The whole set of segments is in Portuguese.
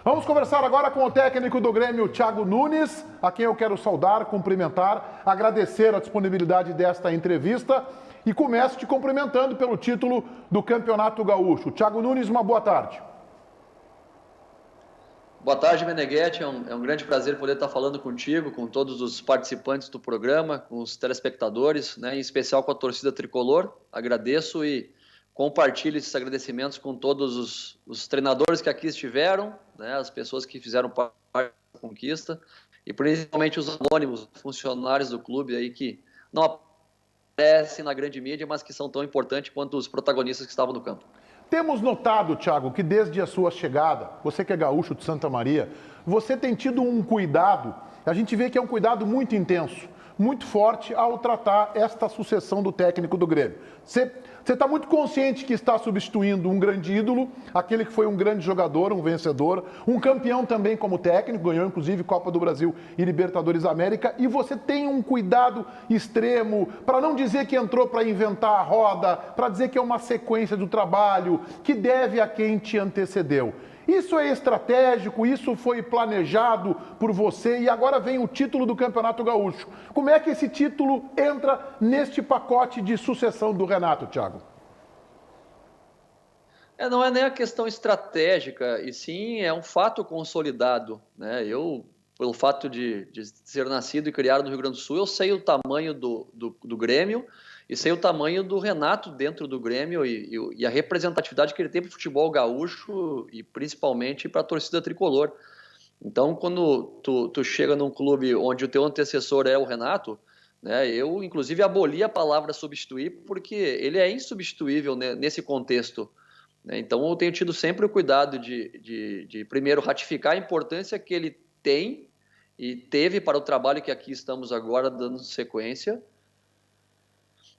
Vamos conversar agora com o técnico do Grêmio, Thiago Nunes, a quem eu quero saudar, cumprimentar, agradecer a disponibilidade desta entrevista e começo te cumprimentando pelo título do Campeonato Gaúcho. Thiago Nunes, uma boa tarde. Boa tarde, Meneghetti. É um grande prazer poder estar falando contigo, com todos os participantes do programa, com os telespectadores, né, em especial com a torcida tricolor. Agradeço e compartilho esses agradecimentos com todos os treinadores que aqui estiveram, né, as pessoas que fizeram parte da conquista e principalmente os anônimos, funcionários do clube aí que não aparecem na grande mídia, mas que são tão importantes quanto os protagonistas que estavam no campo. Temos notado, Thiago, que desde a sua chegada, você que é gaúcho de Santa Maria, você tem tido um cuidado, a gente vê que é um cuidado muito intenso, muito forte ao tratar esta sucessão do técnico do Grêmio. Você está muito consciente que está substituindo um grande ídolo, aquele que foi um grande jogador, um vencedor, um campeão também como técnico, ganhou inclusive Copa do Brasil e Libertadores da América, e você tem um cuidado extremo, para não dizer que entrou para inventar a roda, para dizer que é uma sequência do trabalho, que deve a quem te antecedeu. Isso é estratégico, isso foi planejado por você e agora vem o título do Campeonato Gaúcho. Como é que esse título entra neste pacote de sucessão do Renato, Thiago? Não é nem a questão estratégica, e sim é um fato consolidado, né? Eu, pelo fato de ser nascido e criado no Rio Grande do Sul, eu sei o tamanho do Grêmio e sei o tamanho do Renato dentro do Grêmio e a representatividade que ele tem para o futebol gaúcho e principalmente para a torcida tricolor. Então, quando tu chega num clube onde o teu antecessor é o Renato, né, eu, inclusive, aboli a palavra substituir porque ele é insubstituível, né, nesse contexto. Então, eu tenho tido sempre o cuidado de primeiro, ratificar a importância que ele tem e teve para o trabalho que aqui estamos agora dando sequência,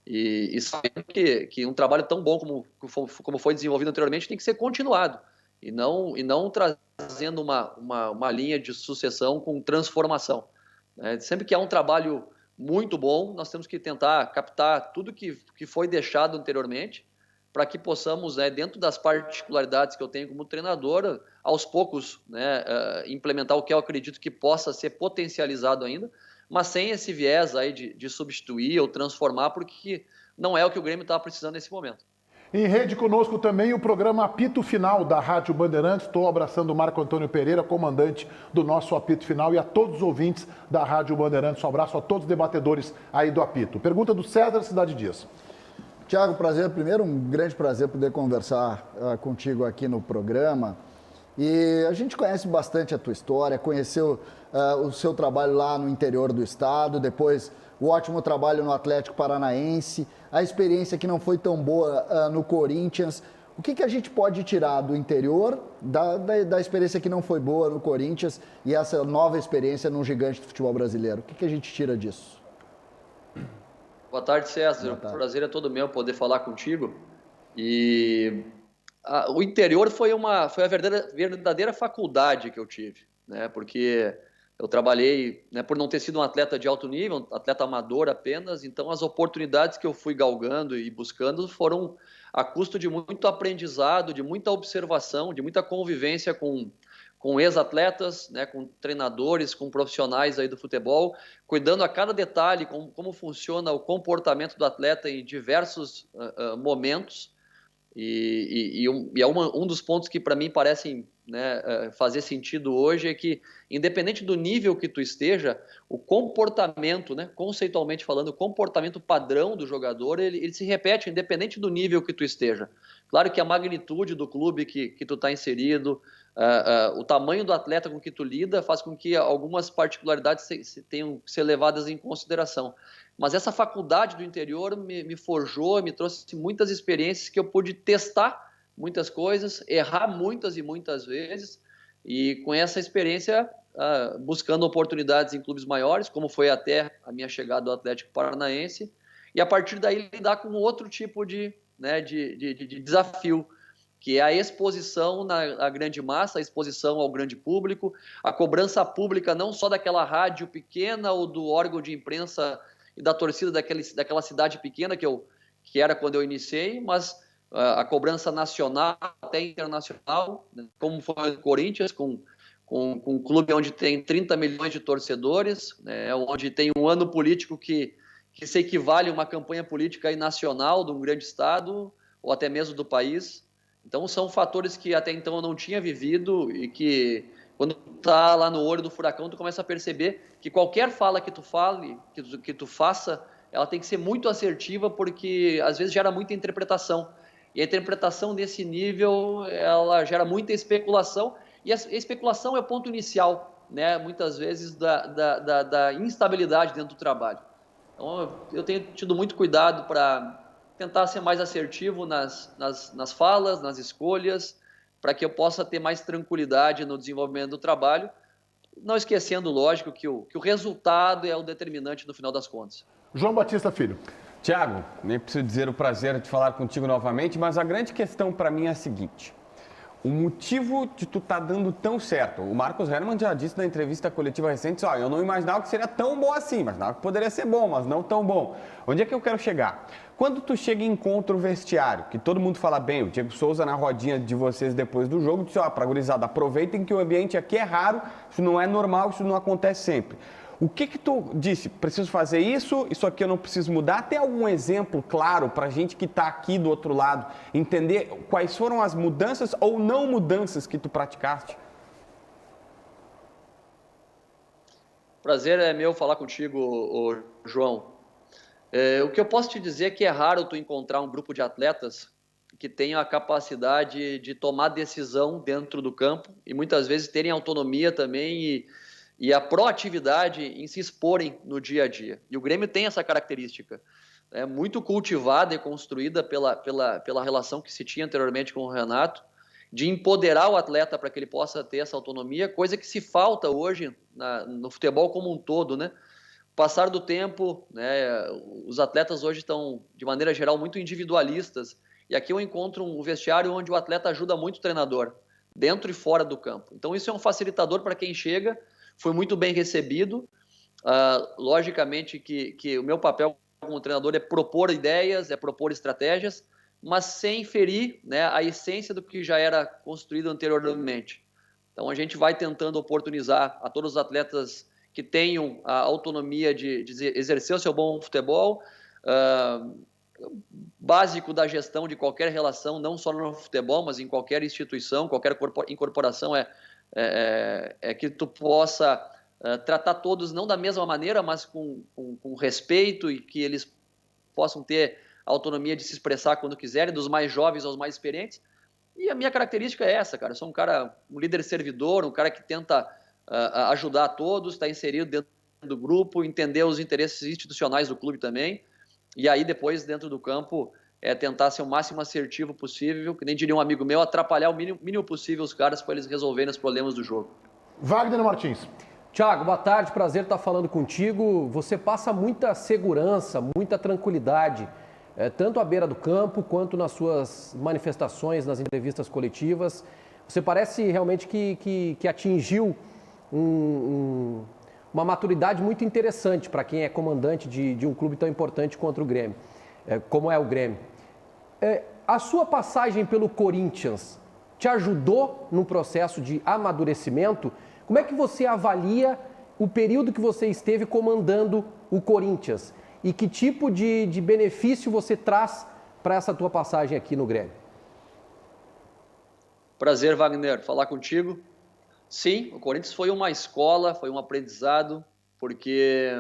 e sabendo que um trabalho tão bom como foi desenvolvido anteriormente tem que ser continuado, e não trazendo uma linha de sucessão com transformação. Sempre que há um trabalho muito bom, nós temos que tentar captar tudo que foi deixado anteriormente, para que possamos, dentro das particularidades que eu tenho como treinador, aos poucos, implementar o que eu acredito que possa ser potencializado ainda, mas sem esse viés aí de substituir ou transformar, porque não é o que o Grêmio está precisando nesse momento. Em rede conosco também o programa Apito Final da Rádio Bandeirantes. Estou abraçando o Marco Antônio Pereira, comandante do nosso Apito Final, e a todos os ouvintes da Rádio Bandeirantes. Um abraço a todos os debatedores aí do Apito. Pergunta do César Cidade Dias. Thiago, prazer. Primeiro, um grande prazer poder conversar contigo aqui no programa. E a gente conhece bastante a tua história, conheceu o seu trabalho lá no interior do estado, depois o ótimo trabalho no Atlético Paranaense, a experiência que não foi tão boa no Corinthians. O que a gente pode tirar do interior, da experiência que não foi boa no Corinthians e essa nova experiência num gigante do futebol brasileiro? O que a gente tira disso? Boa tarde, César. Boa tarde. O prazer é todo meu poder falar contigo. E o interior foi a verdadeira faculdade que eu tive, né? Porque eu trabalhei, né, por não ter sido um atleta de alto nível, um atleta amador apenas, então as oportunidades que eu fui galgando e buscando foram a custo de muito aprendizado, de muita observação, de muita convivência com ex-atletas, né, com treinadores, com profissionais aí do futebol, cuidando a cada detalhe, como funciona o comportamento do atleta em diversos momentos. E é um dos pontos que para mim parecem, né, fazer sentido hoje é que, independente do nível que tu esteja, o comportamento, né, conceitualmente falando, o comportamento padrão do jogador, ele se repete independente do nível que tu esteja. Claro que a magnitude do clube que tu está inserido, o tamanho do atleta com que tu lida faz com que algumas particularidades tenham que ser levadas em consideração. Mas essa faculdade do interior me forjou, me trouxe muitas experiências que eu pude testar muitas coisas, errar muitas e muitas vezes, e com essa experiência buscando oportunidades em clubes maiores, como foi até a minha chegada ao Atlético Paranaense, e a partir daí lidar com outro tipo de desafio, que é a exposição na grande massa, a exposição ao grande público, a cobrança pública não só daquela rádio pequena ou do órgão de imprensa e da torcida daquela cidade pequena que era quando eu iniciei, mas a cobrança nacional até internacional, né, como foi o Corinthians, com um clube onde tem 30 milhões de torcedores, né, onde tem um ano político que se equivale a uma campanha política aí nacional de um grande estado, ou até mesmo do país. Então, são fatores que até então eu não tinha vivido e que, quando tu tá lá no olho do furacão, tu começa a perceber que qualquer fala que tu fale, que tu faça, ela tem que ser muito assertiva, porque às vezes gera muita interpretação. E a interpretação nesse nível, ela gera muita especulação, e a especulação é o ponto inicial, né, muitas vezes, da instabilidade dentro do trabalho. Então, eu tenho tido muito cuidado para tentar ser mais assertivo nas falas, nas escolhas, para que eu possa ter mais tranquilidade no desenvolvimento do trabalho, não esquecendo, lógico, que o resultado é o determinante no final das contas. João Batista Filho. Thiago, nem preciso dizer o prazer de falar contigo novamente, mas a grande questão para mim é a seguinte: o motivo de tu estar dando tão certo. O Marcos Herrmann já disse na entrevista coletiva recente, eu não imaginava que seria tão bom assim, imaginava que poderia ser bom, mas não tão bom. Onde é que eu quero chegar? Quando tu chega e encontra o vestiário, que todo mundo fala bem, o Diego Souza na rodinha de vocês depois do jogo, disse, pra gurizada, aproveitem que o ambiente aqui é raro, isso não é normal, isso não acontece sempre. O que tu disse? Preciso fazer isso aqui eu não preciso mudar? Tem algum exemplo claro para a gente que está aqui do outro lado, entender quais foram as mudanças ou não mudanças que tu praticaste? Prazer é meu falar contigo, João. O que eu posso te dizer é que é raro tu encontrar um grupo de atletas que tenha a capacidade de tomar decisão dentro do campo e muitas vezes terem autonomia também e a proatividade em se exporem no dia a dia. E o Grêmio tem essa característica, muito cultivada e construída pela relação que se tinha anteriormente com o Renato, de empoderar o atleta para que ele possa ter essa autonomia, coisa que se falta hoje no futebol como um todo, né? Passar do tempo, né, os atletas hoje estão, de maneira geral, muito individualistas, e aqui eu encontro um vestiário onde o atleta ajuda muito o treinador, dentro e fora do campo. Então isso é um facilitador para quem chega, foi muito bem recebido. Logicamente que o meu papel como treinador é propor ideias, é propor estratégias, mas sem ferir, né, a essência do que já era construído anteriormente. Então a gente vai tentando oportunizar a todos os atletas que tenham a autonomia de exercer o seu bom futebol, básico da gestão de qualquer relação, não só no futebol, mas em qualquer instituição, qualquer incorporação é que tu possa tratar todos não da mesma maneira, mas com respeito e que eles possam ter a autonomia de se expressar quando quiserem, dos mais jovens aos mais experientes. E a minha característica é essa, cara. Eu sou um líder servidor, um cara que tenta ajudar a todos, está inserido dentro do grupo, entender os interesses institucionais do clube também. E aí depois, dentro do campo, tentar ser o máximo assertivo possível, que nem diria um amigo meu, atrapalhar o mínimo possível os caras para eles resolverem os problemas do jogo. Wagner Martins. Thiago, boa tarde, prazer estar falando contigo. Você passa muita segurança, muita tranquilidade, tanto à beira do campo quanto nas suas manifestações, nas entrevistas coletivas. Você parece realmente que atingiu uma maturidade muito interessante para quem é comandante de um clube tão importante quanto o Grêmio, como é o Grêmio. A sua passagem pelo Corinthians te ajudou no processo de amadurecimento? Como é que você avalia o período que você esteve comandando o Corinthians? E que tipo de benefício você traz para essa tua passagem aqui no Grêmio? Prazer, Wagner, falar contigo. Sim, o Corinthians foi uma escola, foi um aprendizado, porque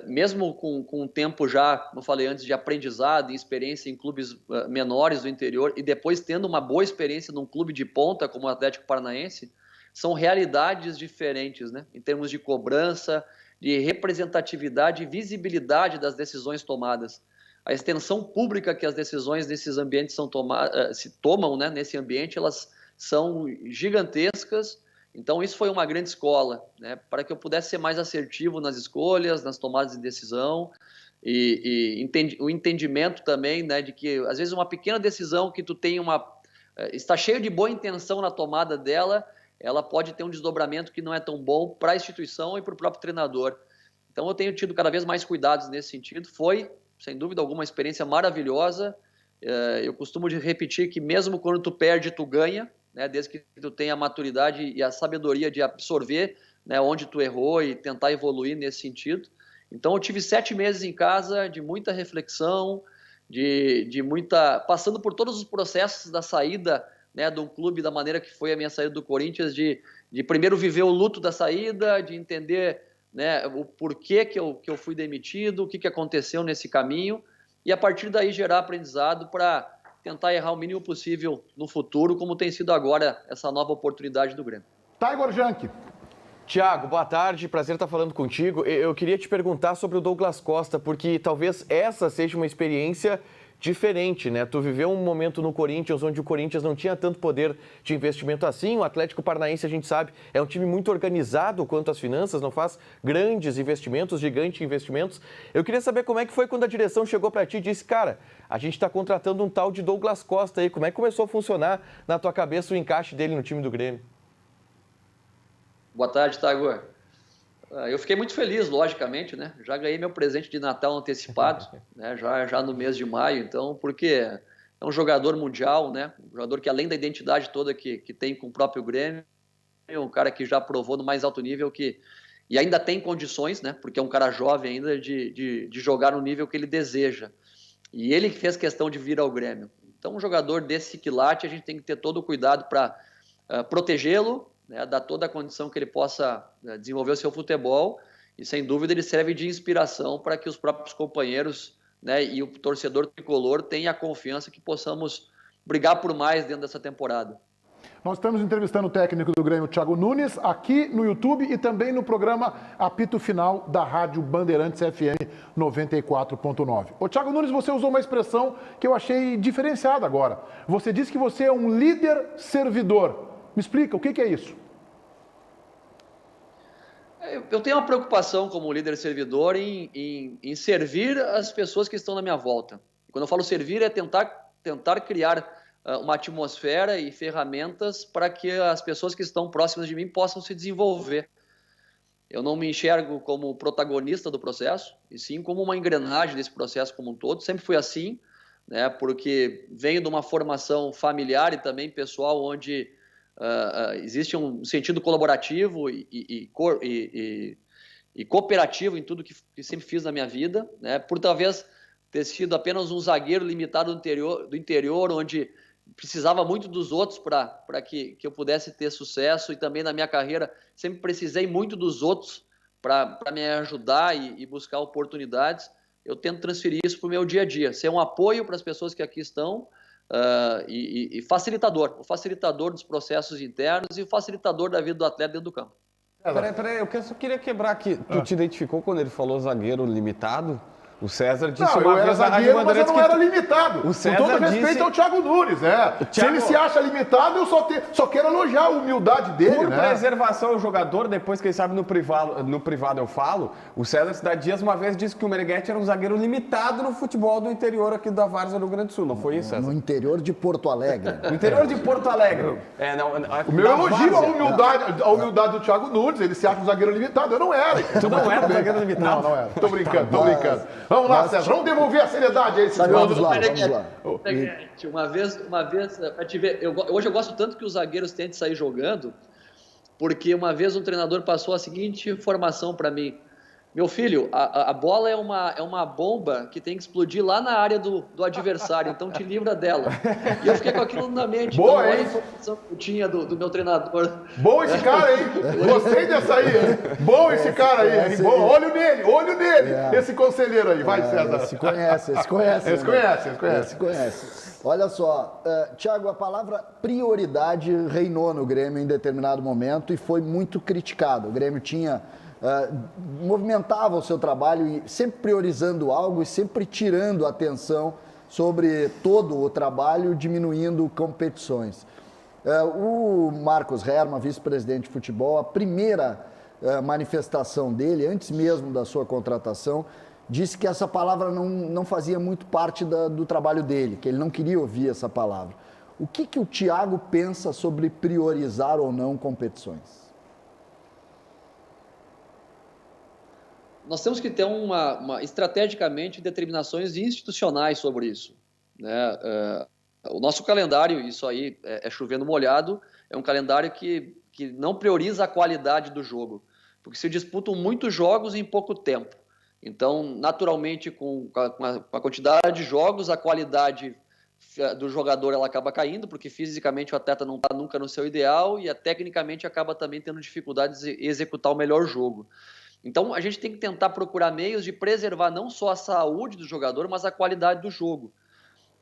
mesmo com um tempo já, como eu falei antes, de aprendizado e experiência em clubes menores do interior e depois tendo uma boa experiência num clube de ponta como o Atlético Paranaense, são realidades diferentes, né? Em termos de cobrança, de representatividade e visibilidade das decisões tomadas. A extensão pública que as decisões nesses ambientes se tomam, né, nesse ambiente, elas são gigantescas. Então isso foi uma grande escola, né, para que eu pudesse ser mais assertivo nas escolhas, nas tomadas de decisão e o entendimento também, né, de que às vezes uma pequena decisão que tu tem está cheio de boa intenção na tomada dela, ela pode ter um desdobramento que não é tão bom para a instituição e para o próprio treinador. Então eu tenho tido cada vez mais cuidados nesse sentido. Foi, sem dúvida alguma, uma experiência maravilhosa, eu costumo repetir que mesmo quando tu perde, tu ganha, né? Desde que tu tenha a maturidade e a sabedoria de absorver, né, onde tu errou e tentar evoluir nesse sentido. Então eu tive 7 meses em casa de muita reflexão, de muita... passando por todos os processos da saída, né, de um clube da maneira que foi a minha saída do Corinthians, de primeiro viver o luto da saída, de entender, né, o porquê que eu fui demitido, o que aconteceu nesse caminho, e a partir daí gerar aprendizado para tentar errar o mínimo possível no futuro, como tem sido agora essa nova oportunidade do Grêmio. Tiger Junk. Tiago, boa tarde, prazer estar falando contigo. Eu queria te perguntar sobre o Douglas Costa, porque talvez essa seja uma experiência diferente, né? Tu viveu um momento no Corinthians onde o Corinthians não tinha tanto poder de investimento assim. O Atlético Paranaense, a gente sabe, é um time muito organizado quanto às finanças, não faz grandes investimentos, gigantes investimentos. Eu queria saber como é que foi quando a direção chegou para ti e disse, cara, a gente está contratando um tal de Douglas Costa aí. Como é que começou a funcionar na tua cabeça o encaixe dele no time do Grêmio? Boa tarde, Tagor. Eu fiquei muito feliz, logicamente, né? Já ganhei meu presente de Natal antecipado, né? Já no mês de maio, então, porque é um jogador mundial, né? Um jogador que, além da identidade toda que tem com o próprio Grêmio, é um cara que já provou no mais alto nível e ainda tem condições, né? Porque é um cara jovem ainda de jogar no nível que ele deseja. E ele fez questão de vir ao Grêmio. Então, um jogador desse quilate, a gente tem que ter todo o cuidado para protegê-lo, né, dar toda a condição que ele possa desenvolver o seu futebol, e sem dúvida ele serve de inspiração para que os próprios companheiros, né, e o torcedor tricolor tenham a confiança que possamos brigar por mais dentro dessa temporada. Nós estamos entrevistando o técnico do Grêmio, Thiago Nunes, aqui no YouTube e também no programa Apito Final da Rádio Bandeirantes FM 94.9. Ô Thiago Nunes, você usou uma expressão que eu achei diferenciada agora. Você disse que você é um líder servidor. Me explica, o que é isso? Eu tenho uma preocupação como líder servidor em servir as pessoas que estão na minha volta. Quando eu falo servir, é tentar criar uma atmosfera e ferramentas para que as pessoas que estão próximas de mim possam se desenvolver. Eu não me enxergo como protagonista do processo, e sim como uma engrenagem desse processo como um todo. Sempre fui assim, né, porque venho de uma formação familiar e também pessoal, onde existe um sentido colaborativo e cooperativo em tudo que sempre fiz na minha vida, né? Por talvez ter sido apenas um zagueiro limitado do interior, onde precisava muito dos outros para que eu pudesse ter sucesso, e também na minha carreira sempre precisei muito dos outros para me ajudar e buscar oportunidades. Eu tento transferir isso para o meu dia a dia, ser um apoio para as pessoas que aqui estão, e o facilitador dos processos internos e o facilitador da vida do atleta dentro do campo. Peraí, eu só queria quebrar aqui. Tu te identificou quando ele falou zagueiro limitado? O César disse não, uma eu era vez zagueiro, mas eu não era limitado. O César com todo respeito disse... ao Thiago Nunes, Se ele se acha limitado, eu só quero elogiar a humildade dele, Por preservação ao jogador, depois quem sabe no privado eu falo, o César Cidade Dias uma vez disse que o Meneghetti era um zagueiro limitado no futebol do interior aqui da Várzea do Rio Grande do Sul, não foi isso, César? No interior de Porto Alegre. No interior de Porto Alegre. O meu elogio à humildade do Thiago Nunes, ele se acha um zagueiro limitado, eu não era. Tu não era um zagueiro limitado? Não era. Tô brincando. Vamos lá, César, vamos devolver a seriedade a esses Vamos lá. Uma vez, pra te ver, hoje eu gosto tanto que os zagueiros tentem sair jogando, porque uma vez um treinador passou a seguinte informação para mim: meu filho, a bola é uma bomba que tem que explodir lá na área do adversário, então te livra dela. E eu fiquei com aquilo na mente. Boa, então, hein? a informação que eu tinha do meu treinador. Bom esse cara aí, gostei dessa aí, hein? Bom esse cara aí, hein? Bom, olho nele, esse conselheiro aí, vai César. Se conhece. Esse conhece. Olha só, Thiago, a palavra prioridade reinou no Grêmio em determinado momento e foi muito criticado. O Grêmio movimentava o seu trabalho e sempre priorizando algo e sempre tirando atenção sobre todo o trabalho, diminuindo competições. O Marcos Herrmann, vice-presidente de futebol, a primeira manifestação dele, antes mesmo da sua contratação, disse que essa palavra não fazia muito parte do trabalho dele, que ele não queria ouvir essa palavra. O que o Thiago pensa sobre priorizar ou não competições? Nós temos que ter estrategicamente determinações institucionais sobre isso. né? O nosso calendário, isso aí é chovendo molhado, é um calendário que não prioriza a qualidade do jogo, porque se disputam muitos jogos em pouco tempo. Então, naturalmente, com a quantidade de jogos, a qualidade do jogador ela acaba caindo, porque fisicamente o atleta não está nunca no seu ideal e tecnicamente acaba também tendo dificuldades em executar o melhor jogo. Então, a gente tem que tentar procurar meios de preservar não só a saúde do jogador, mas a qualidade do jogo.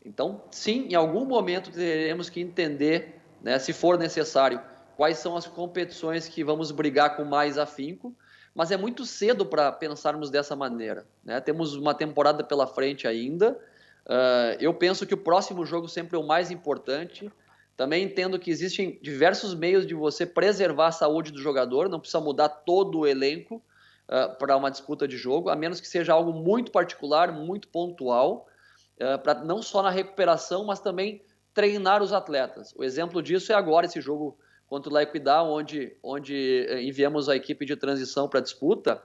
Então, sim, em algum momento teremos que entender, né, se for necessário, quais são as competições que vamos brigar com mais afinco, mas é muito cedo para pensarmos dessa maneira, né? Temos uma temporada pela frente ainda. Eu penso que o próximo jogo sempre é o mais importante. Também entendo que existem diversos meios de você preservar a saúde do jogador, não precisa mudar todo o elenco para uma disputa de jogo, a menos que seja algo muito particular, muito pontual, para não só na recuperação, mas também treinar os atletas. O exemplo disso é agora esse jogo contra o La Equidad, onde enviamos a equipe de transição para a disputa,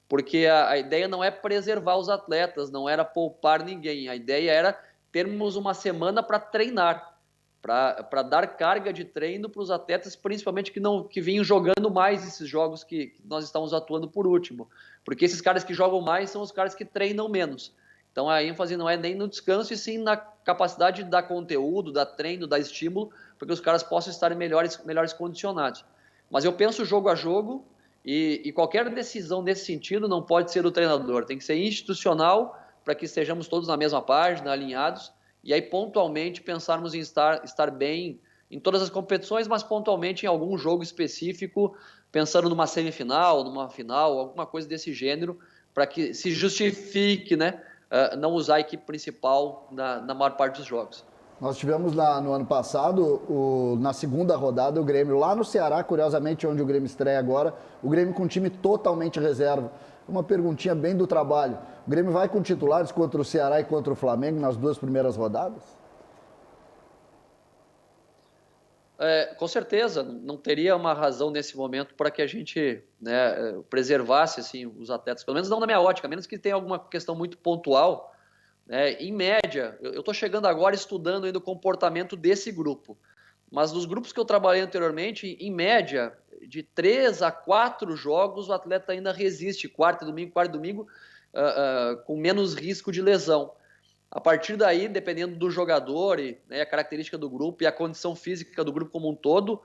porque a ideia não é preservar os atletas, não era poupar ninguém, a ideia era termos uma semana para treinar, para dar carga de treino para os atletas, principalmente que vinham jogando mais esses jogos que nós estamos atuando por último, porque esses caras que jogam mais são os caras que treinam menos. Então a ênfase não é nem no descanso, e sim na capacidade de dar conteúdo, dar treino, dar estímulo, para que os caras possam estar melhores condicionados. Mas eu penso jogo a jogo, e qualquer decisão nesse sentido não pode ser do treinador, tem que ser institucional, para que estejamos todos na mesma página, alinhados, e aí pontualmente pensarmos em estar bem em todas as competições, mas pontualmente em algum jogo específico, pensando numa semifinal, numa final, alguma coisa desse gênero, para que se justifique, né, não usar a equipe principal na maior parte dos jogos. Nós tivemos no ano passado, na segunda rodada, o Grêmio lá no Ceará, curiosamente, onde o Grêmio estreia agora, o Grêmio com um time totalmente reserva. Uma perguntinha bem do trabalho. O Grêmio vai com titulares contra o Ceará e contra o Flamengo nas duas primeiras rodadas? Com certeza, não teria uma razão nesse momento para que a gente, né, preservasse assim, os atletas, pelo menos não na minha ótica, a menos que tenha alguma questão muito pontual. Em média, eu estou chegando agora estudando ainda o comportamento desse grupo, mas nos grupos que eu trabalhei anteriormente, em média, de 3 a 4 jogos, o atleta ainda resiste, quarto domingo, com menos risco de lesão. A partir daí, dependendo do jogador, a característica do grupo e a condição física do grupo como um todo,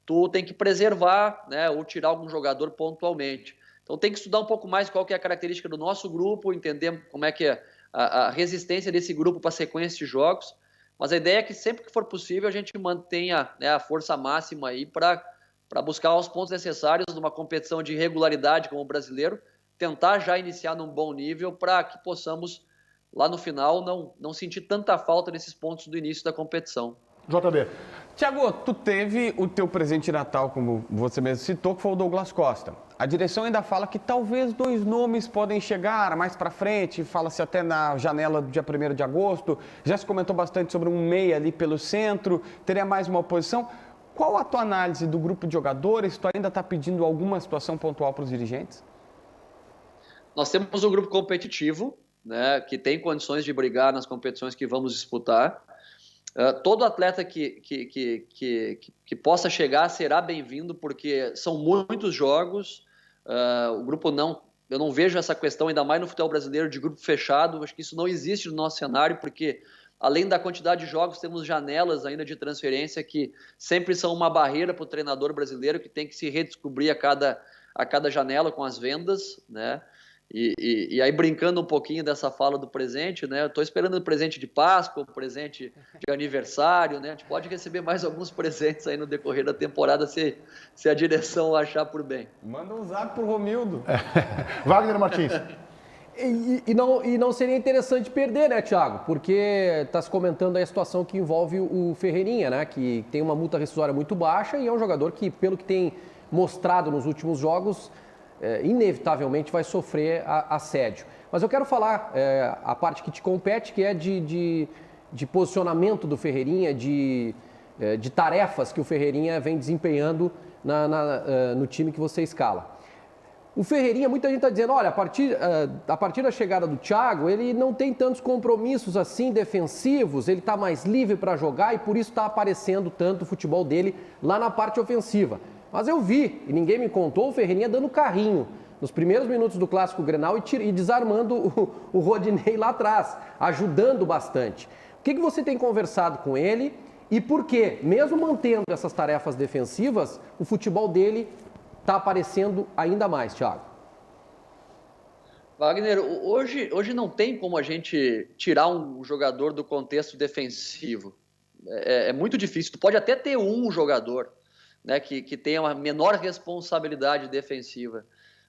tu tem que preservar, né, ou tirar algum jogador pontualmente. Então tem que estudar um pouco mais qual que é a característica do nosso grupo, entender como é que é a resistência desse grupo para a sequência de jogos, mas a ideia é que sempre que for possível a gente mantenha, né, a força máxima aí para buscar os pontos necessários numa competição de regularidade como o brasileiro, tentar já iniciar num bom nível para que possamos, lá no final, não sentir tanta falta nesses pontos do início da competição. JB. Tiago, tu teve o teu presente de Natal, como você mesmo citou, que foi o Douglas Costa. A direção ainda fala que talvez 2 nomes podem chegar mais para frente, fala-se até na janela do dia 1º de agosto. Já se comentou bastante sobre um meia ali pelo centro, teria mais uma oposição. Qual a tua análise do grupo de jogadores? Tu ainda está pedindo alguma situação pontual para os dirigentes? Nós temos um grupo competitivo, né, que tem condições de brigar nas competições que vamos disputar. Todo atleta que possa chegar será bem-vindo, porque são muitos jogos. O grupo eu não vejo essa questão, ainda mais no futebol brasileiro, de grupo fechado. Acho que isso não existe no nosso cenário, porque além da quantidade de jogos, temos janelas ainda de transferência que sempre são uma barreira para o treinador brasileiro, que tem que se redescobrir a cada janela com as vendas, né? E aí, brincando um pouquinho dessa fala do presente, né? Eu estou esperando o presente de Páscoa, o presente de aniversário, né? A gente pode receber mais alguns presentes aí no decorrer da temporada, se a direção achar por bem. Manda um zap pro Romildo. Wagner Martins. E não seria interessante perder, né, Thiago? Porque está se comentando aí a situação que envolve o Ferreirinha, né? Que tem uma multa rescisória muito baixa e é um jogador que, pelo que tem mostrado nos últimos jogos, inevitavelmente vai sofrer assédio. Mas eu quero falar a parte que te compete, que é de posicionamento do Ferreirinha, de tarefas que o Ferreirinha vem desempenhando no time que você escala. O Ferreirinha, muita gente está dizendo, olha, a partir da chegada do Thiago, ele não tem tantos compromissos assim defensivos, ele está mais livre para jogar e por isso está aparecendo tanto o futebol dele lá na parte ofensiva. Mas eu vi, e ninguém me contou, o Ferreirinha dando carrinho nos primeiros minutos do Clássico Grenal e desarmando o Rodinei lá atrás, ajudando bastante. O que você tem conversado com ele e por que, mesmo mantendo essas tarefas defensivas, o futebol dele está aparecendo ainda mais, Thiago? Wagner, hoje não tem como a gente tirar um jogador do contexto defensivo. É muito difícil. Tu pode até ter um jogador, né, que tenha uma menor responsabilidade defensiva,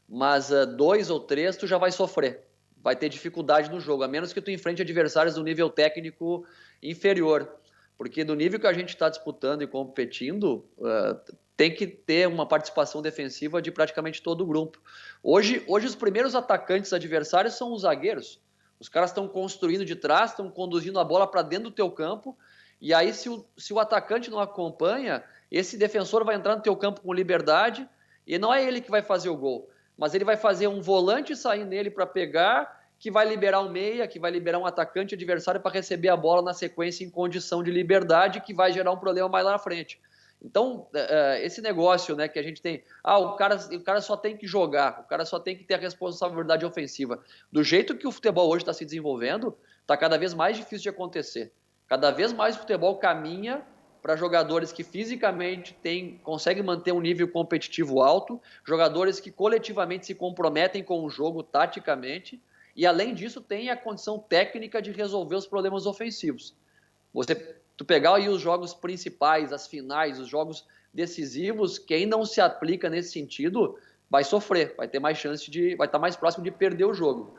mas 2 ou 3 tu já vai sofrer. Vai ter dificuldade no jogo, a menos que tu enfrente adversários do nível técnico inferior. Porque do nível que a gente está disputando e competindo, tem que ter uma participação defensiva de praticamente todo o grupo. Hoje os primeiros atacantes adversários são os zagueiros. Os caras estão construindo de trás, estão conduzindo a bola para dentro do teu campo, e aí se o atacante não acompanha, esse defensor vai entrar no teu campo com liberdade, e não é ele que vai fazer o gol, mas ele vai fazer um volante sair nele para pegar, que vai liberar um meia, que vai liberar um atacante adversário para receber a bola na sequência em condição de liberdade, que vai gerar um problema mais lá na frente. Então, esse negócio, né, que a gente tem... o cara só tem que jogar, o cara só tem que ter a responsabilidade ofensiva. Do jeito que o futebol hoje está se desenvolvendo, está cada vez mais difícil de acontecer. Cada vez mais o futebol caminha para jogadores que fisicamente conseguem manter um nível competitivo alto, jogadores que coletivamente se comprometem com o jogo taticamente, e além disso tem a condição técnica de resolver os problemas ofensivos. Tu pegar aí os jogos principais, as finais, os jogos decisivos, quem não se aplica nesse sentido vai sofrer, vai ter mais chance vai estar mais próximo de perder o jogo.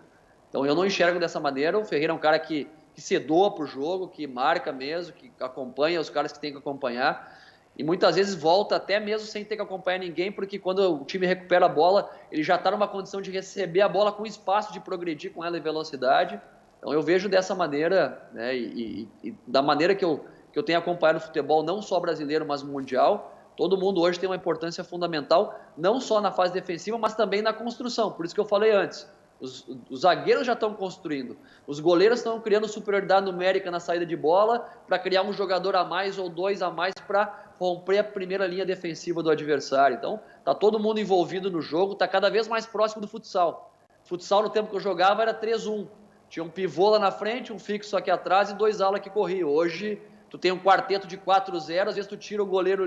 Então eu não enxergo dessa maneira. O Ferreira é um cara que se doa pro jogo, que marca mesmo, que acompanha os caras que tem que acompanhar. E muitas vezes volta até mesmo sem ter que acompanhar ninguém, porque quando o time recupera a bola, ele já está numa condição de receber a bola com espaço de progredir com ela em velocidade. Então eu vejo dessa maneira, né, e da maneira que eu tenho acompanhado o futebol, não só brasileiro, mas mundial, todo mundo hoje tem uma importância fundamental, não só na fase defensiva, mas também na construção. Por isso que eu falei antes, os zagueiros já estão construindo, os goleiros estão criando superioridade numérica na saída de bola para criar um jogador a mais ou 2 a mais para romper a primeira linha defensiva do adversário. Então, está todo mundo envolvido no jogo, está cada vez mais próximo do futsal. Futsal, no tempo que eu jogava, era 3-1. Tinha um pivô lá na frente, um fixo aqui atrás e 2 alas que corriam. Hoje, tu tem um quarteto de 4-0, às vezes tu tira o goleiro,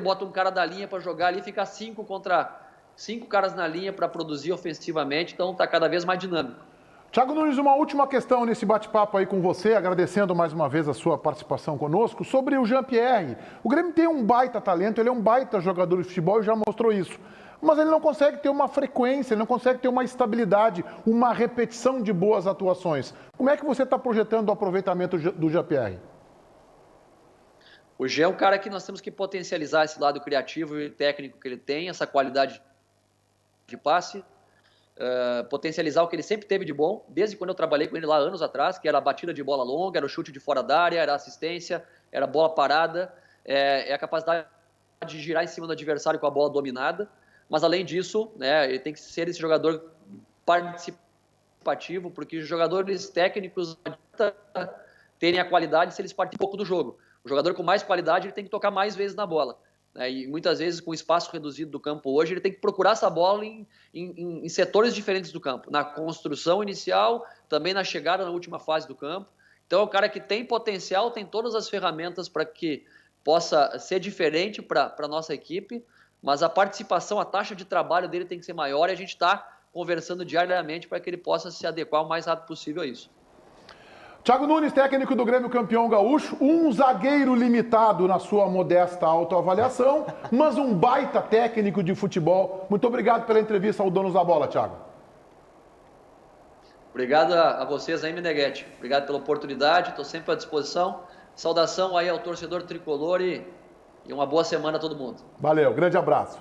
bota um cara da linha para jogar ali, fica 5 contra 5 caras na linha para produzir ofensivamente, então está cada vez mais dinâmico. Thiago Nunes, uma última questão nesse bate-papo aí com você, agradecendo mais uma vez a sua participação conosco, sobre o Jean-Pierre. O Grêmio tem um baita talento, ele é um baita jogador de futebol e já mostrou isso. Mas ele não consegue ter uma frequência, ele não consegue ter uma estabilidade, uma repetição de boas atuações. Como é que você está projetando o aproveitamento do Jean-Pierre? O Jean é um cara que nós temos que potencializar esse lado criativo e técnico que ele tem, essa qualidade de passe, potencializar o que ele sempre teve de bom, desde quando eu trabalhei com ele lá anos atrás, que era a batida de bola longa, era o chute de fora da área, era a assistência, era a bola parada, é a capacidade de girar em cima do adversário com a bola dominada, mas além disso, né, ele tem que ser esse jogador participativo, porque os jogadores técnicos terem a qualidade se eles participam um pouco do jogo. O jogador com mais qualidade ele tem que tocar mais vezes na bola. E muitas vezes, com o espaço reduzido do campo hoje, ele tem que procurar essa bola em setores diferentes do campo. Na construção inicial, também na chegada na última fase do campo. Então é um cara que tem potencial, tem todas as ferramentas para que possa ser diferente para a nossa equipe, mas a participação, a taxa de trabalho dele tem que ser maior e a gente está conversando diariamente para que ele possa se adequar o mais rápido possível a isso. Thiago Nunes, técnico do Grêmio campeão gaúcho, um zagueiro limitado na sua modesta autoavaliação, mas um baita técnico de futebol. Muito obrigado pela entrevista ao Donos da Bola, Thiago. Obrigado a vocês aí, Meneghetti. Obrigado pela oportunidade, estou sempre à disposição. Saudação aí ao torcedor tricolor e uma boa semana a todo mundo. Valeu, grande abraço.